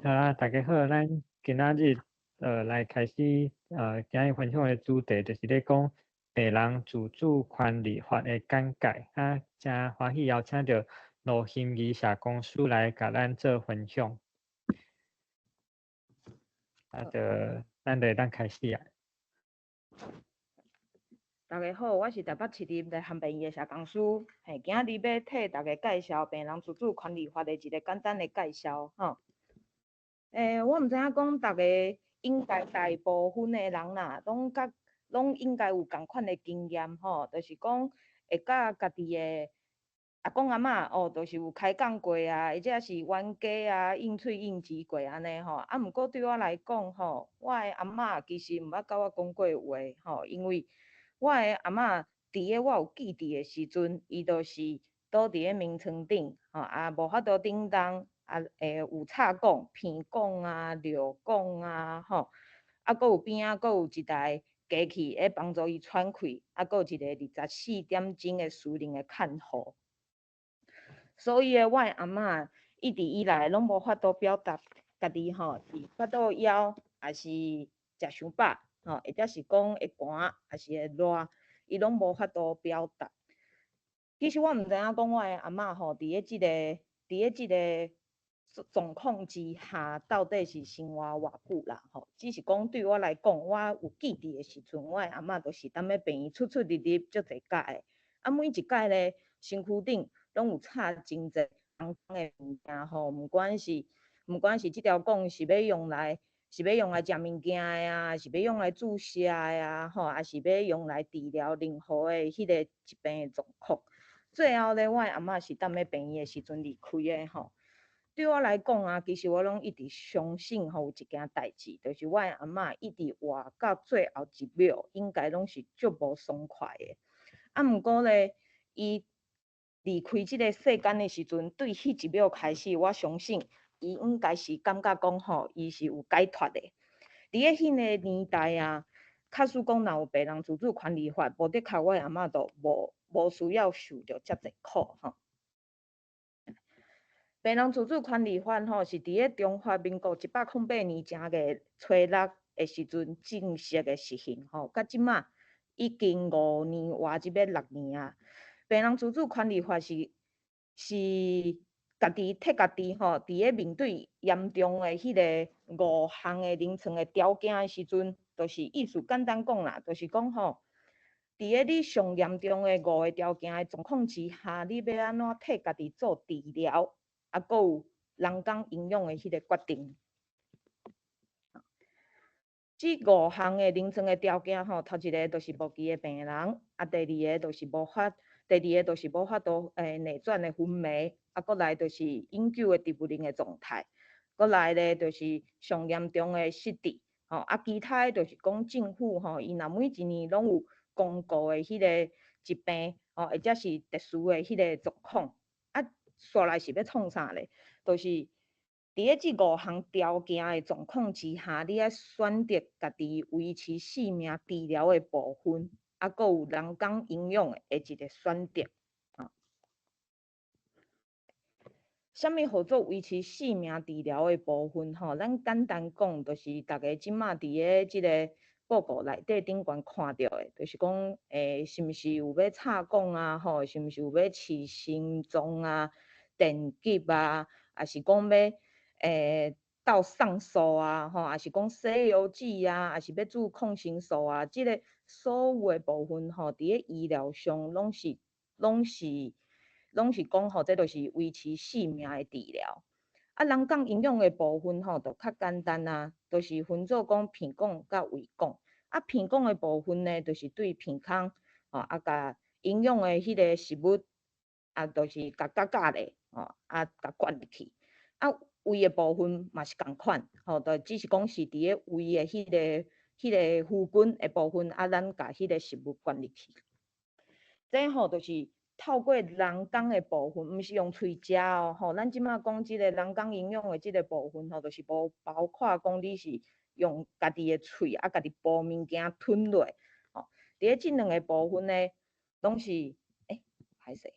大家好，咱今仔日来开始今日分享的主题就是咧讲病人自主权利法的简介。真欢喜邀请到罗心怡社工师来甲咱做分享。咱就当开始啊。大家好，我是台北市立大汉病院的社工师，今日要替大家介绍病人自主权利法的一个简单的介绍吼。我毋知影讲大家应该大部分的人啦，拢应该有共款的经验吼，就是讲会甲家己的阿公阿嬷就是有开讲过啊，或者是冤家啊，应喙应舌过安尼吼。毋过对我来讲吼，我的阿嬷其实毋捌甲我讲过话吼，因为我的阿嬷伫个我有记忆的时阵，伊就是倒伫个眠床顶吼，无法度叮当，有插讲、鼻讲啊、尿讲啊吼，佫有边佫有一台机器来帮助伊喘气，佫有一个24点钟的私人的看护。所以我的阿嬷一直以来拢无法度表达家己吼是腹肚枵，还是食伤饱吼，或者是讲会寒，还是会热，伊拢无法度表达。其实我毋知影讲我的阿嬷吼，伫个即个状况之下，到底是生活偌久啦吼。只是讲对我来讲，我有记忆的时阵，我的阿嬷就是踮咧病院出入足侪届的，每一届咧身躯顶拢有插真侪红的物件吼，毋管是即条管是要用来食物件的啊，是要用来注射的啊，吼，还是要用来治疗任何的迄个疾病的状况。最后咧，我的阿嬷是踮咧病院的时阵离开的吼。对我来讲啊，其实我拢一直相信吼有一件代志，就是我的阿嬷一直活到最后一秒，应该拢是足无爽快的。毋过咧，伊离开即个世间的时阵，对迄一秒开始，我相信伊应该是感觉讲吼，伊是有解脱的。伫个迄个年代啊，假使讲若有病人自主权利法，无的确我的阿嬷都无需要受着遮侪苦吼。病人自主权利法吼是伫个中华民国108年正月初6的时阵正式的实行吼，到即马已经5年外，即要6年啊。病人自主权利法是家己替家己吼，伫个面对严重的迄个5项的临床的条件的时阵，就是意思简单讲啦，就是讲吼，伫个你上严重的5个条件的状况之下，你要安怎替家己做治疗，佫有人工营养的迄个决定。即5项的临床的条件吼，头一个就是无期的病人，第二个就是无法度内转的昏迷，佫来就是永久的植物人的状态，佫来咧就是上严重的失智，其他的就是讲政府吼，伊若每一年拢有公告的迄个疾病或者是特殊的迄个状况，煞来是要创啥咧？就是伫个即5项条件的状况之下，你爱选择家己维持生命治疗的部分，佫有人工营养的一个选择。啥物叫做维持生命治疗的部分吼？咱简单讲，就是大家即马伫个即个报告内底顶悬看到的，就是讲是毋是有要插管啊？吼，是毋是有要饲心脏啊、电击啊，还是讲要斗上诉啊？吼，还是讲西药剂啊？还是要注抗生素啊？即个所有的部分吼，伫个医疗上拢是讲吼，这就是维持生命的治疗。人工营养的部分吼，就较简单啊，就是分做讲鼻管甲胃管。鼻管的部分呢，就是对鼻孔甲营养的迄个食物就是甲咧甲灌入去。胃的部分嘛是共款，就只是讲是伫个胃的迄个附近的部分，咱甲迄个食物灌入去。这吼就是透过人工的部分，毋是用喙食哦。咱即马讲即个人工营养的即个部分吼，就是无包括讲你是用家己的喙家己剥物件吞落。伫个即2个部分呢，拢是歹势，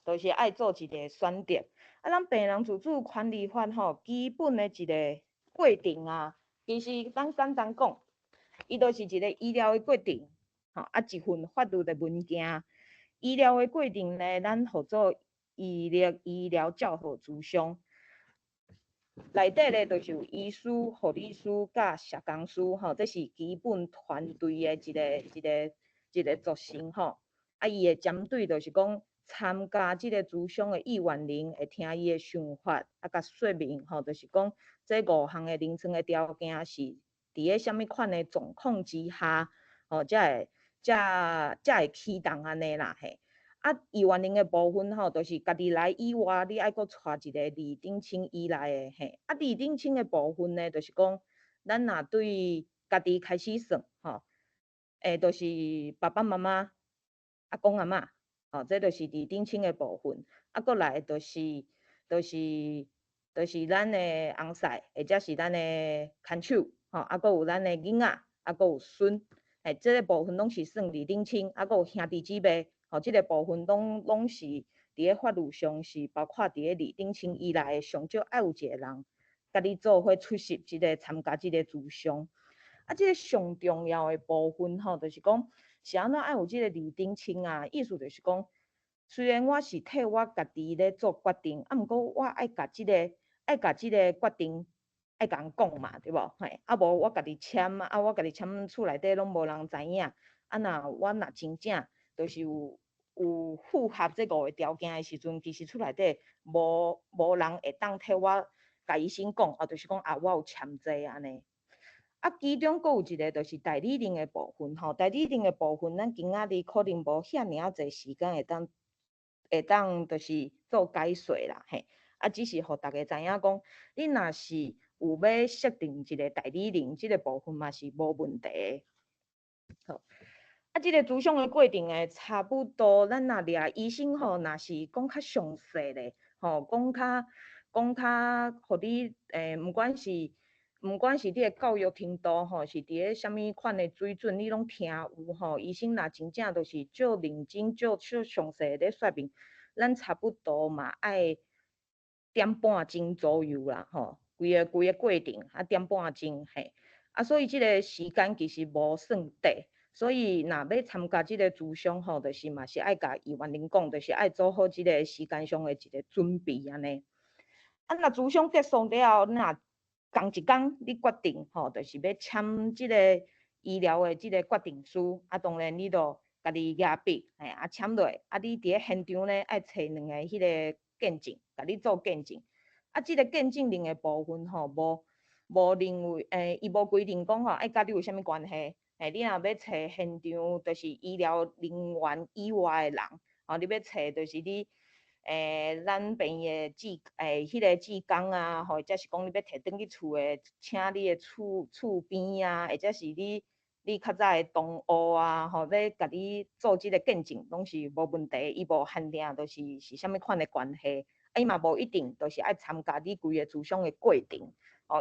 就是爱做一个选择。咱病人自主管理法吼，基本的一个规定啊，其实咱简单讲，伊就是一个医疗的规定，一份法律的文件。医疗的规定呢，咱叫做医疗照护咨商。内底咧，就是有医师、护理师、甲社工师，这是基本团队的一个组成吼。伊会针对就是讲参加即个咨商的意愿人，会听伊的想法，甲说明就是讲这5项的临床的条件是伫个什么款的状况之下，才会启动安尼啦嘿。意愿人的部分就是家己来以外，你爱阁带一个二等亲以内的嘿。二等亲的部分呢，就是讲咱若对家己开始算就是爸爸妈妈、阿公阿嬷，这就是二等亲的部分。阁来就是咱的翁婿，或者是咱的牵手，阁有咱的囡仔，阁有孙，这个部分拢是算二等亲，阁有兄弟姊妹。这个部分拢是伫个法律上是包括伫个二等亲以内的，上少爱有一个人，甲你做伙出席参加这个咨商。这个上重要的部分就是讲是安怎爱有这个二等亲啊？意思就是讲，虽然我是替我家己咧做决定，毋过我爱甲这个决定爱甲人讲嘛，对无？无我家己签我家己签厝内底拢无人知影。我若真正就是有符合这5个条件的时阵，其实厝内底无人会当替我甲医生讲，就是讲我有签这安尼。其中阁有一个就是代理人的部分代理人的部分，咱今仔日可能无遐尔济时间会当就是做解说啦嘿。只是互大家知影讲，你若是有要设定一个代理人，这个部分嘛是无问题的。好。这个咨商的过程诶，差不多咱若掠医生若是讲较详细咧，讲较，互你毋管是你的教育程度是伫个什么款的水准，你拢听有医生若真正就是足认真、足详细咧说明，咱差不多嘛爱点半钟左右啦规个过程点半钟嘿。所以这个时间其实无算短。所以，若要参加这个咨商就是嘛是爱甲意愿人讲，就是爱做好这个时间上的一个准备安尼。若咨商结束了后，若同一天你决定就是要签这个医疗的这个决定书，当然你就家己举笔签落，你伫个现场呢爱找2个迄个见证，甲你做见证。这个见证人的部分无认为伊无规定讲爱甲你有啥物关系。你若要找现场就是医疗人员以外的人，你要找就是你咱病院的迄个志工啊，或者是讲你要摕转去厝的，请你的厝边啊，或者是你较早的同学啊，要甲你做即个见证，拢是无问题，伊无限定就是啥物款的关系，伊嘛无一定就是爱参加你规个咨商的过程。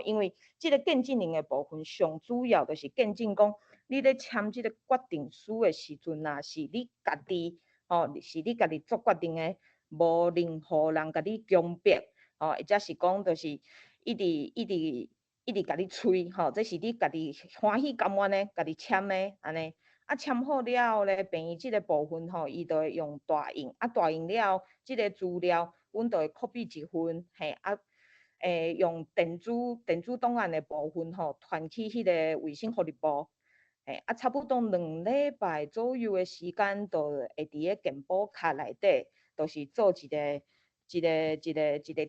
因为即个见证人的部分上主要就是见证讲，你咧签即个决定书的时阵啊，是你家己是你家己做决定的，无任何人甲你强迫或者是讲就是一直甲你催这是你家己欢喜甘愿的，家己签的安尼。签好了后咧，病院即个部分伊就会用大印，大印了后，即个资料阮就会 copy 一份用电子档案的部分传去迄个卫生福利部，差不多2礼拜左右的时间，就会伫个健保卡内底，就是做一个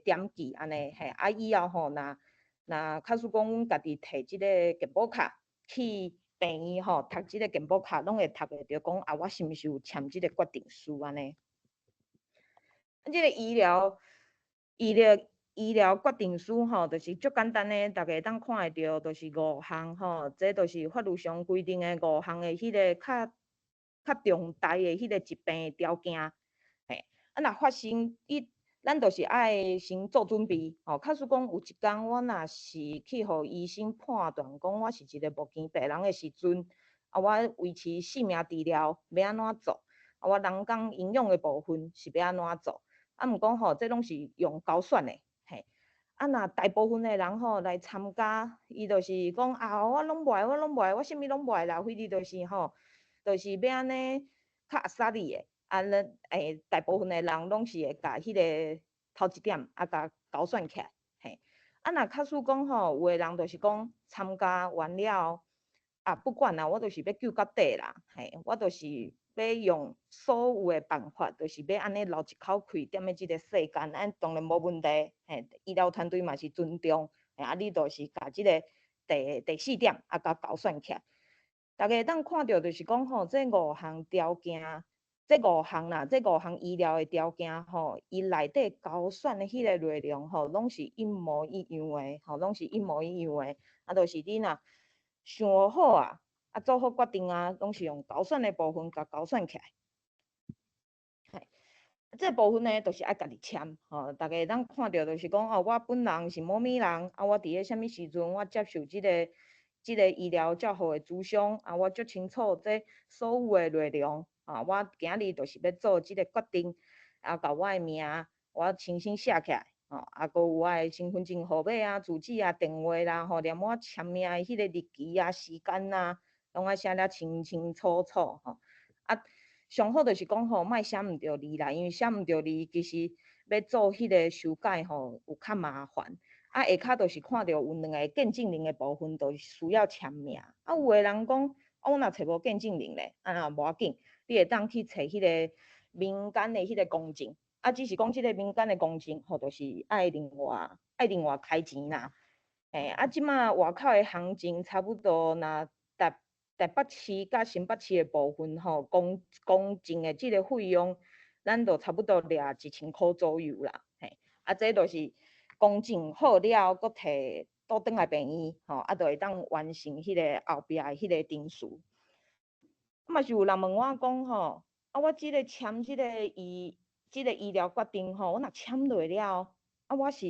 点记安尼以后若假使讲阮家己摕即个健保卡去病院读即个健保卡，拢会读会着讲我是毋是有签即个决定书安尼。即个医疗决定书就是足简单的，大家当看会到，就是5项这就是法律上规定的5项的迄个较重大的迄个疾病的条件。若发生咱就是爱先做准备。假使讲有一天我若是去互医生判断讲我是一个无钱病人的时阵，我维持性命治疗要安怎做？我人工营养的部分是要安怎做？啊，毋过吼，这拢是用高选的，嘿。啊，若大部分的人吼来参加，伊就是讲啊，我拢无爱，我啥物拢无爱啦，非得就是吼，就是要安尼较阿萨利的，啊，大部分的人拢是会甲迄个头一点啊，甲高选起来，嘿。啊，若假使讲吼，有的人就是讲参加完了。啊，不管啦，我就是要救到底啦，嘿，我就是要用所有的办法，就是要安尼留一口气，踮咧即个世间，咱当然无问题，嘿，医疗团队嘛是尊重，嘿，啊，你就是甲即个第4点啊，甲搞选起来，大家会当看到就是讲吼，这5项条件，这5项啦，这5项医疗的条件吼，伊内底搞选的迄个内容吼，拢是一模一样的，吼，拢是一模一样的，啊，就是你若想好啊，啊做好决定啊，拢是用高选的部分甲高选起来。这部分呢，就是爱家己签，吼，大家会当看到，就是讲哦，我本人是某物人，啊，我伫个啥物时阵，我接受即个医疗照护的咨询，啊，我足清楚这所有的内容，啊，我今日就是要做即个决定，啊，甲我的名，我亲身写起来，吼，啊，佮有我的身份证号码啊、住址啊、电话啦，吼，连我签名的迄个日期啊、时间啊，拢爱写了清清楚楚，吼，啊。上好就是讲吼，莫写毋着字啦，因为写毋着字，其实要做迄个修改吼有较麻烦。啊，下骹就是看到有2个见证人的部分，就是需要签名。啊，有的人讲，啊，我若找无见证人咧，啊，无要紧，你会当去找迄个民间的迄个公证。啊，只是讲即个民间的公证吼，就是爱另外开钱啦。啊，即马外口的行情差不多若台北市甲新北市的部分吼，公证的即个费用，咱就差不多掠1000块左右啦。嘿，啊，这就是公证好了，搁摕倒转来病院，吼，啊，就会当完成迄个后壁的迄个程序。嘛是有人问我讲吼，啊，我即个签即个医疗决定吼，我若签落了，啊，我是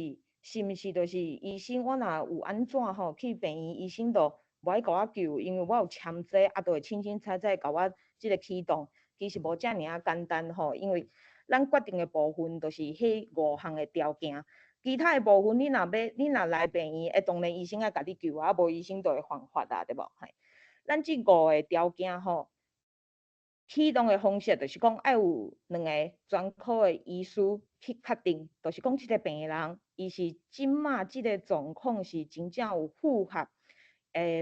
毋是就是医生，我若有安怎吼去病院，医生就无爱甲我救，因为我有签这，啊，就会清清楚楚甲我即个启动。其实无遮尔啊简单吼，因为咱决定的部分就是迄5项的条件，其他的部分你若来病院，当然医生爱甲你救啊，无医生就会犯法啦，对无？嘿，咱即5个条件吼。启动的方式就是讲，爱有2个专科的医师去确定，就是讲即个病人，伊是即马即个状况是真正有符合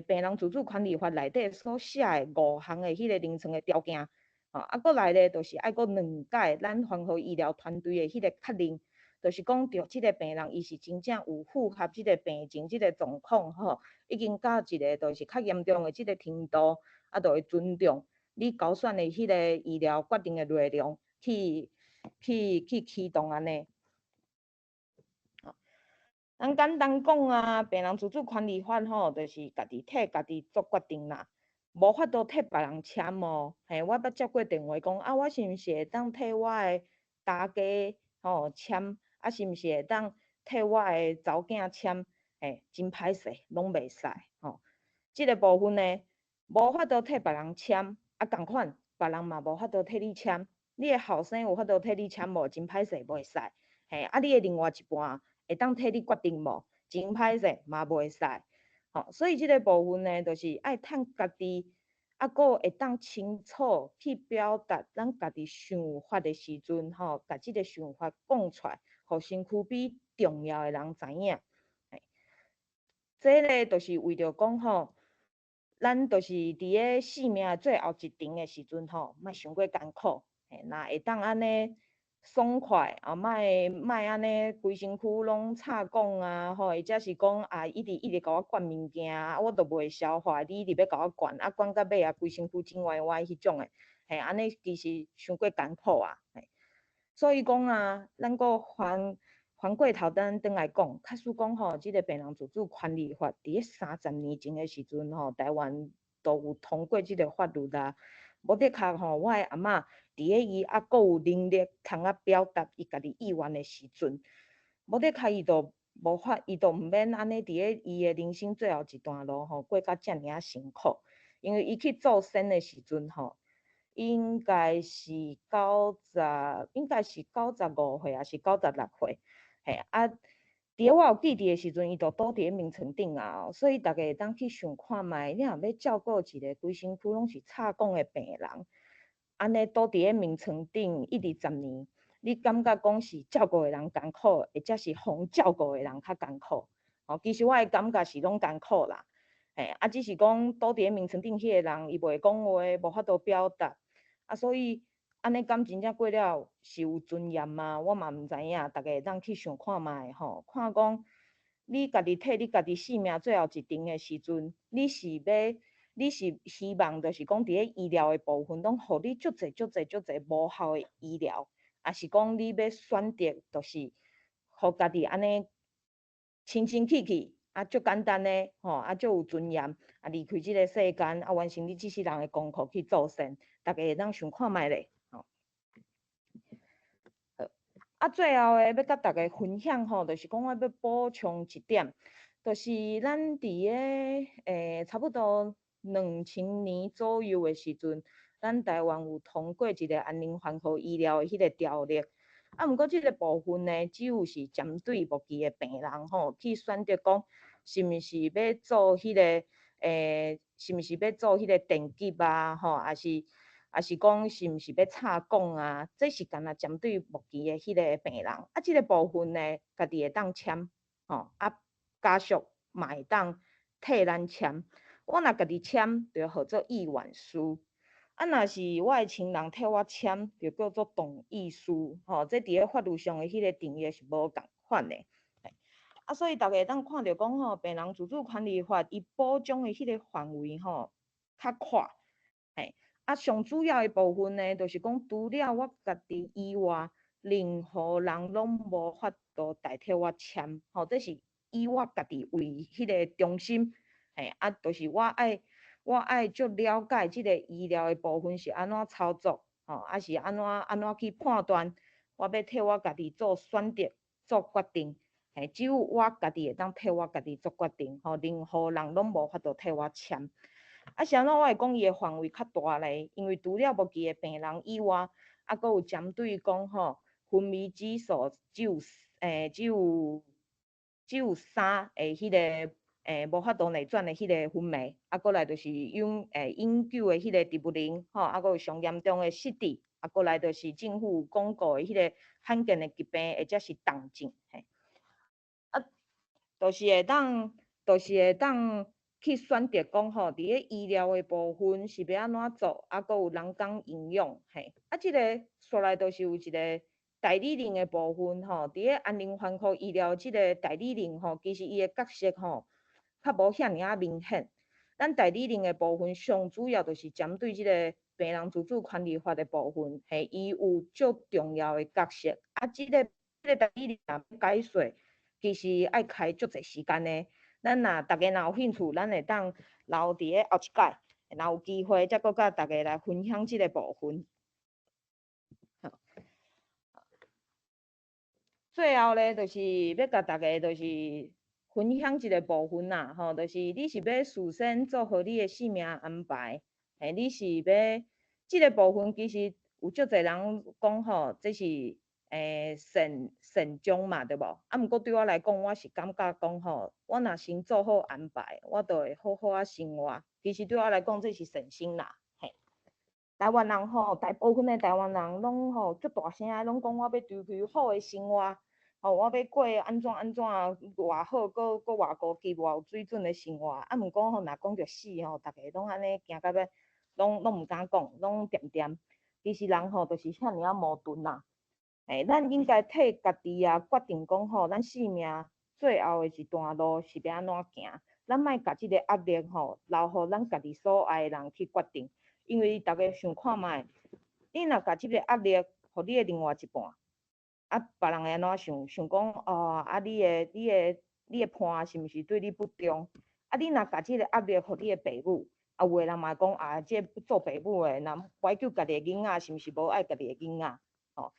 病人自主管理法内底所写的5项的迄个临床的条件。啊，过来咧，就是爱过2届咱环河医疗团队的迄个确认，就是讲着即个病人伊是真正有符合即个病情、即个状况吼，已经到一个就是较严重的即个程度，啊，就会尊重。你高选的迄个医疗决定的内容去启动安尼。咱简单讲啊，病人自主管理法吼，就是家己替家己做决定啦，无法度替别人签哦。嘿，我捌接过电话讲啊，我是毋是会当替我的大家吼签，啊是毋是会当替我的查某囝签？嘿，真歹势，拢袂使吼。即个部分呢，无法度替别人签。啊，共款，别人嘛无法度替你签，你的后生有法度替你签无？真歹势，袂使。嘿，啊，你的另外一半会当替你决定无？真歹势，嘛袂使。吼，所以即个部分呢，就是爱趁家己，啊，个会当清楚去表达咱家己想法的时阵，吼，甲即个想法讲出来，互身躯边重要的人知影。这个就是为着讲吼。咱就是伫个性命的最后一程的时阵吼，莫伤过艰苦，若会当安尼爽快，啊，莫安尼规身躯拢插讲啊，吼，或者是讲啊，一直甲我灌物件，啊，我都袂消化，你一直要甲我灌，啊，灌到尾啊，规身躯真歪歪迄种的，安尼其实伤过艰苦啊，所以讲啊，咱个翻过头转来讲，假使讲吼，即个病人自主管理法伫个30年前的时阵吼，台湾都有通过即个法律啦。无得靠吼，我的阿嬷伫个伊还阁有能力通啊表达伊家己意愿的时阵，无得靠伊就无法，伊就毋免安尼伫个伊的人生最后一段路吼，过甲遮尔啊辛苦。因为伊去做生的时阵吼，应该是95岁，还是96岁，嘿啊。伫我有记伫的时阵，伊就倒伫眠床顶啊，所以大家会当去想看觅，你若要照顾一个规身躯拢是插管的病人，安尼倒伫眠床顶一直10年，你感觉讲是照顾的人艰苦，或者是互照顾的人较艰苦？哦，其实我的感觉是拢艰苦啦，只是讲倒伫眠床顶迄个人，伊袂讲话，无法度表达，所以。安尼敢真正过了是有尊严吗？我嘛毋知影，大家会当去想看觅吼，看讲你家己替你家己性命最后一程的时阵，你是希望就是讲伫咧医疗的部分，拢互你足侪无效的医疗，还是讲你要选择就是互家己安尼清清气气，足简单的吼，足有尊严，离开即个世间，完成你即世人的功课去做善，大家会当想看觅咧。最后要甲大家分享吼，就是讲我要补充一点，就是咱伫个差不多2000年左右的时阵，咱台湾有通过一个安宁缓和医疗的迄个条例。毋过即个部分呢，只有是针对目前的病人吼，去选择讲是毋是要做迄个是毋是要做迄个电击啊，吼，还是讲是毋是要插管啊？这是干那针对目前的迄个病人。即个部分呢，家己会当签，吼，家属嘛会当替咱签。我若家己签，就号做意愿书。若是我的亲人替我签，就叫做同意书。吼，这伫咧法律上的迄个定义是无共款的。所以大家会当看到讲吼，病人自主权利法伊保障的迄个范围吼较宽。上主要的部分呢，就是讲除了我家己以外，任何人拢无法度代替我签。吼，这是以我家己为迄个中心。就是我爱足了解即个医疗的部分是安怎操作，吼，是安怎去判断，我要替我家己做选择、做决定。只有我家己会当替我家己做决定，吼，任何人拢无法度替我签。是安怎我会讲伊的范围较大咧？因为除了目前的病人以外，阁有针对讲吼，昏迷指数只有3个迄个无法度内转的迄个昏迷，阁来就是永久的迄个植物人，吼，阁有上严重的失智，阁来就是政府公告的迄个罕见的疾病或者是重症，就是会当去选择讲吼，伫咧医疗的部分是要安怎做，阁有人工营养，即个煞来就是有一个代理人的部分吼，伫咧安宁缓和医疗即个代理人吼，其实伊的角色吼，较无遐尔啊明显。咱代理人的部分上主要就是针对即个病人自主权利法的部分，伊有足重要的角色。即个代理人要解说，其实爱开足侪时间的。咱大家若有兴趣，咱会当留伫咧后一届，若有机会再甲大家来分享即个部分。最后咧，就是要甲大家就是分享一个部分啦，吼，就是你是要事先做好你的性命安排，你是要即个部分，其实有足侪人讲吼，这是慎终嘛，对无？毋过对我来讲，我是感觉讲吼，我若先做好安排，我就会好好啊生活。其实对我来讲，这是善心啦，台湾人吼，大部分的台湾人拢吼足大声的，拢讲我要追求好的生活，吼，我要过安怎偌好，搁偌高级、偌有水准的生活。毋过吼，若讲着死吼，大家拢安尼惊到要，拢毋敢讲，拢恬恬。其实人吼，就是遐尔啊矛盾啦。咱应该替家己决定讲吼，咱生命最后的一段路是要安怎行。咱莫甲即个压力吼，留互咱家己所爱的人去决定。因为大家想看觅，你若甲即个压力，互你的另外一半，别人会安怎想讲哦，你的伴是毋是对你不忠？你若甲即个压力，互你的爸母，有的人嘛讲即做爸母的，若怀救家己的囡仔，是毋是无爱家己的囡仔？哦，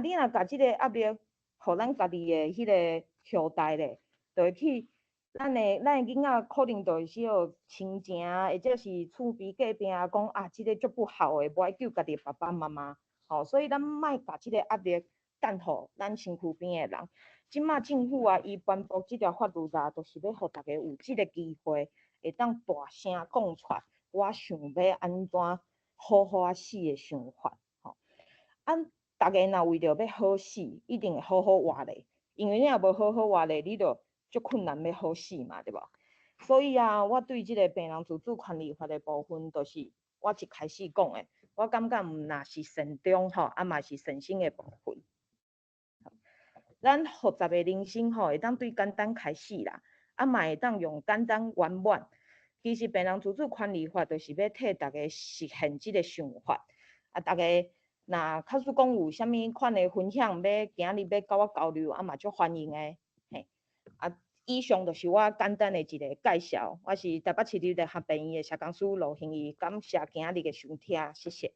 你若甲即个压力，互咱家己的迄个后代咧，就会去咱的囡仔可能就会需要亲情，或者是厝边隔壁讲啊，即个足不好的，无爱救家己爸爸妈妈。吼，所以咱莫把即个压力担互咱身躯边的人。即马政府啊，伊颁布即条法律啊，就是要互大家有即个机会，会当大声讲出我想要安怎好好啊死的想法。吼，大家若为着要好死，一定会好好活咧。因为你若无好好活咧，你就足困难要好死嘛，对无？所以啊，我对即个病人自主权利法的部分，就是我一开始讲的，我感觉毋若是善终吼，啊嘛是善心的部分。咱复杂的人生吼，会当对简单开始啦，啊嘛会当用简单圆满。其实病人自主权利法就是要替大家实现即个想法。啊，大家若假使讲有啥物款的分享，今日要甲我交流，啊嘛足欢迎的。嘿，啊，以上就是我简单的一个介绍。我是台北市立大学病院的社工师罗欣怡，感谢今日的收听，谢谢。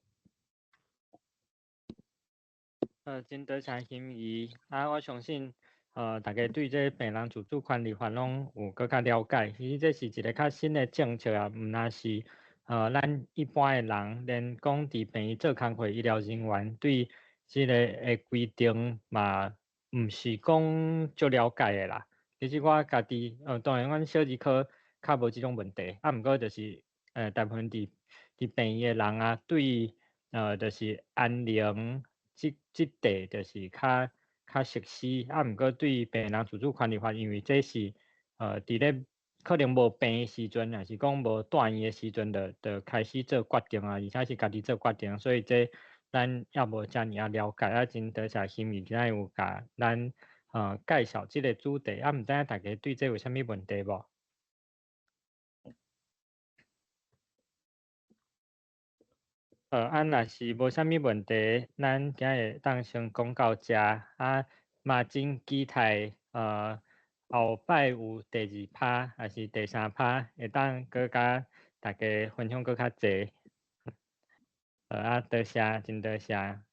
真多谢欣怡啊！我相信大家对这病人自主权利法拢有更加了解。其实这是一个较新的政策啊，毋那是咱一般的人，连讲伫病院做工课医疗人员对这个的规定嘛，毋是讲足了解的啦。其实我家己当然阮小儿科较无即种问题，啊，毋过就是大部分伫病院的人啊，对就是安宁。即块就是较熟悉，啊，毋过对病人自主权利法，因为这是伫咧可能无病的时阵，还是讲无住院的时阵，就开始做决定啊，而且是家己做决定，所以这咱也无遮尔啊了解啊，真多谢欣怡今仔有甲咱介绍即个主题，啊，毋知影大家对这有啥物问题无？若是无啥物问题，咱今日当先讲到遮啊，嘛真期待后摆有第二趴还是第三趴，会当搁甲大家分享搁较济。啊，多谢，真多谢。